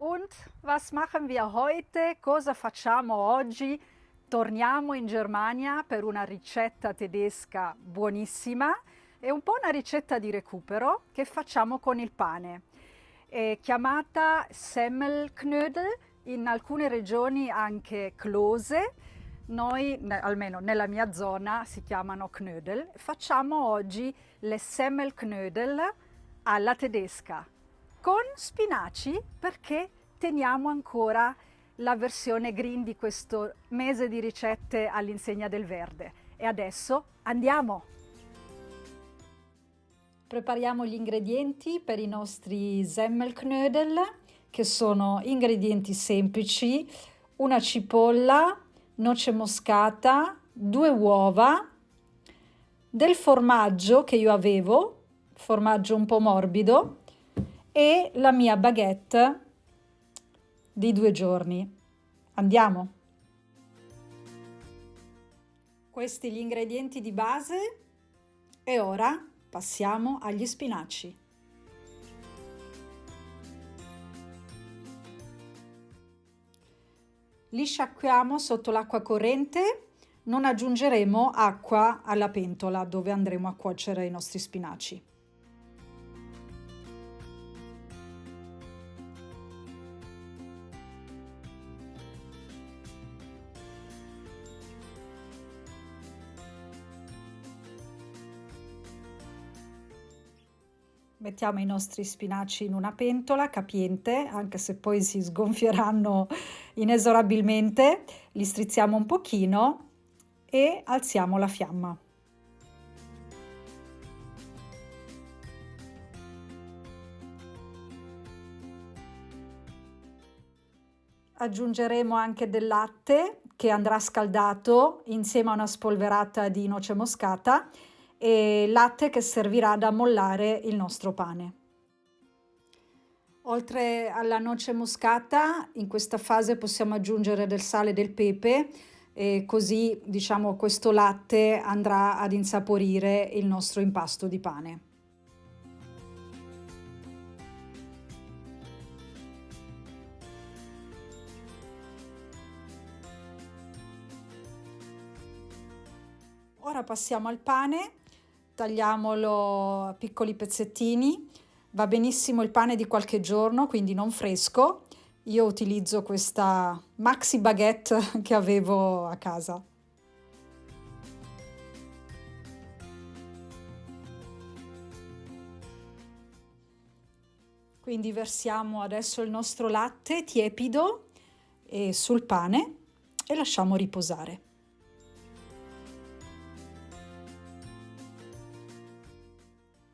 Und was machen wir heute? Cosa facciamo oggi? Torniamo in Germania per una ricetta tedesca buonissima e un po' una ricetta di recupero che facciamo con il pane. È chiamata Semmelknödel, in alcune regioni anche Klose. Noi, almeno nella mia zona, si chiamano Knödel. Facciamo oggi le Semmelknödel alla tedesca con spinaci perché teniamo ancora la versione green di questo mese di ricette all'insegna del verde. E adesso andiamo! Prepariamo gli ingredienti per i nostri Semmelknödel, che sono ingredienti semplici: una cipolla, noce moscata, 2 uova, del formaggio che io avevo, formaggio un po' morbido, e la mia baguette di 2 giorni. Andiamo! Questi gli ingredienti di base e ora passiamo agli spinaci. Li sciacquiamo sotto l'acqua corrente, non aggiungeremo acqua alla pentola dove andremo a cuocere i nostri spinaci. Mettiamo i nostri spinaci in una pentola capiente, anche se poi si sgonfieranno inesorabilmente, li strizziamo un pochino e alziamo la fiamma. Aggiungeremo anche del latte che andrà scaldato insieme a una spolverata di noce moscata e latte che servirà ad ammollare il nostro pane. Oltre alla noce moscata, in questa fase possiamo aggiungere del sale e del pepe e così, diciamo, questo latte andrà ad insaporire il nostro impasto di pane. Ora passiamo al pane. Tagliamolo a piccoli pezzettini, va benissimo il pane di qualche giorno, quindi non fresco. Io utilizzo questa maxi baguette che avevo a casa. Quindi versiamo adesso il nostro latte tiepido sul pane e lasciamo riposare.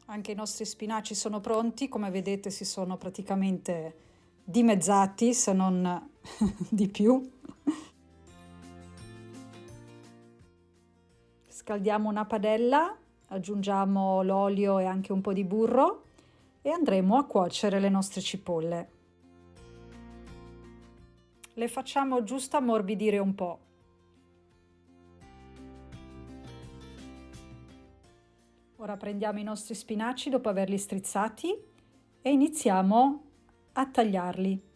Anche i nostri spinaci sono pronti, come vedete si sono praticamente dimezzati, se non di più. Scaldiamo una padella, aggiungiamo l'olio e anche un po' di burro e andremo a cuocere le nostre cipolle. Le facciamo giusto ammorbidire un po'. Ora prendiamo i nostri spinaci dopo averli strizzati e iniziamo a tagliarli.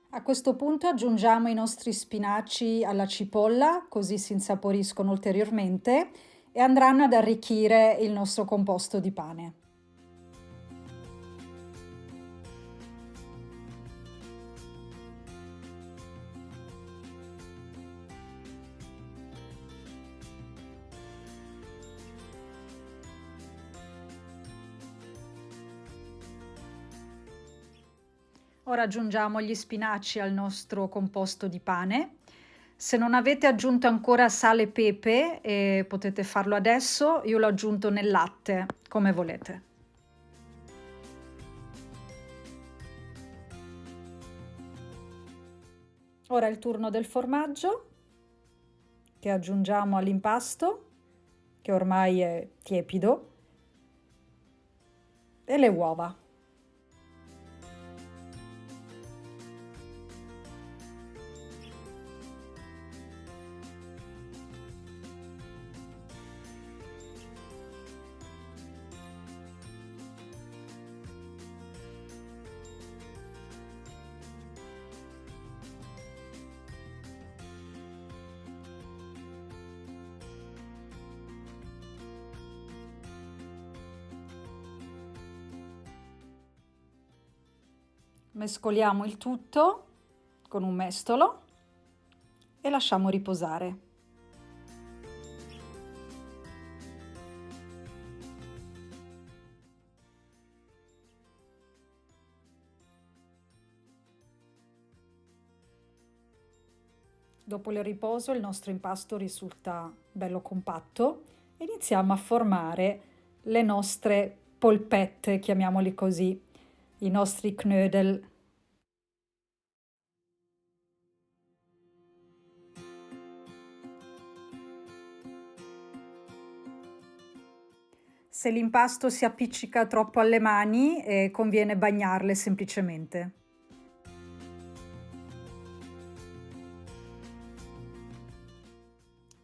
A questo punto aggiungiamo i nostri spinaci alla cipolla, così si insaporiscono ulteriormente e andranno ad arricchire il nostro composto di pane. Ora aggiungiamo gli spinaci al nostro composto di pane. Se non avete aggiunto ancora sale e pepe, potete farlo adesso, io l'ho aggiunto nel latte, come volete. Ora è il turno del formaggio che aggiungiamo all'impasto, che ormai è tiepido, e le uova. Mescoliamo il tutto con un mestolo e lasciamo riposare. Dopo il riposo il nostro impasto risulta bello compatto e iniziamo a formare le nostre polpette, chiamiamoli così, i nostri knödel. Se l'impasto si appiccica troppo alle mani, conviene bagnarle semplicemente.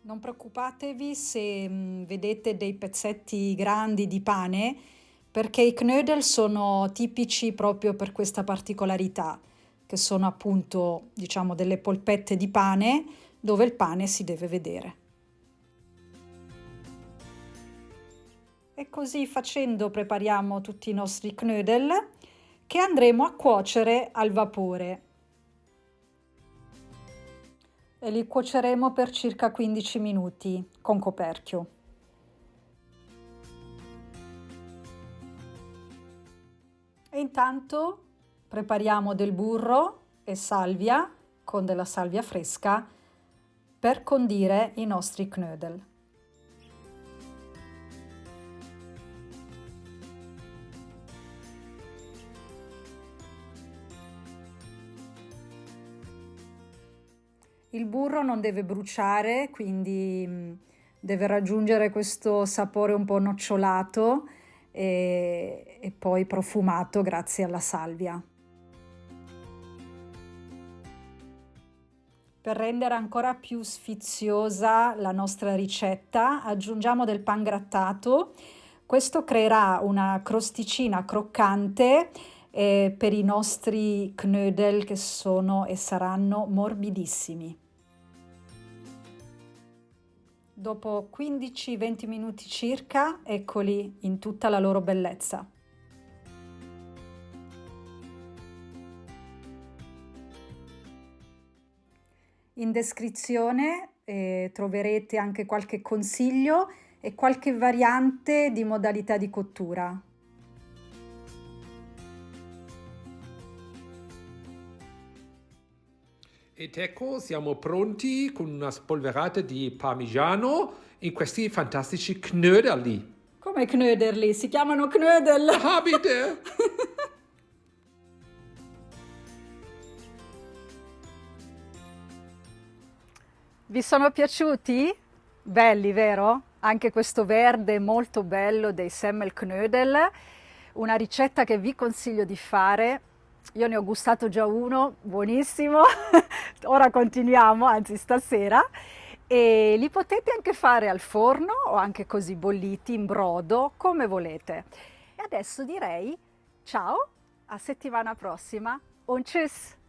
Non preoccupatevi se vedete dei pezzetti grandi di pane, perché i knödel sono tipici proprio per questa particolarità, che sono appunto, diciamo, delle polpette di pane dove il pane si deve vedere. E così facendo prepariamo tutti i nostri knödel che andremo a cuocere al vapore. E li cuoceremo per circa 15 minuti con coperchio. E intanto prepariamo del burro e salvia con della salvia fresca per condire i nostri knödel. Il burro non deve bruciare, quindi deve raggiungere questo sapore un po' nocciolato e poi profumato grazie alla salvia. Per rendere ancora più sfiziosa la nostra ricetta, aggiungiamo del pan grattato. Questo creerà una crosticina croccante per i nostri knödel che sono e saranno morbidissimi. Dopo 15-20 minuti circa, eccoli in tutta la loro bellezza. In descrizione troverete anche qualche consiglio e qualche variante di modalità di cottura. Ed ecco, siamo pronti con una spolverata di parmigiano in questi fantastici knödel. Come knöderli? Si chiamano knödel! Ah, bitte! Vi sono piaciuti? Belli, vero? Anche questo verde molto bello dei Semmelknödel, una ricetta che vi consiglio di fare. Io ne ho gustato già uno, buonissimo, ora continuiamo, anzi stasera, e li potete anche fare al forno o anche così bolliti in brodo, come volete. E adesso direi ciao, a settimana prossima, un tschüss!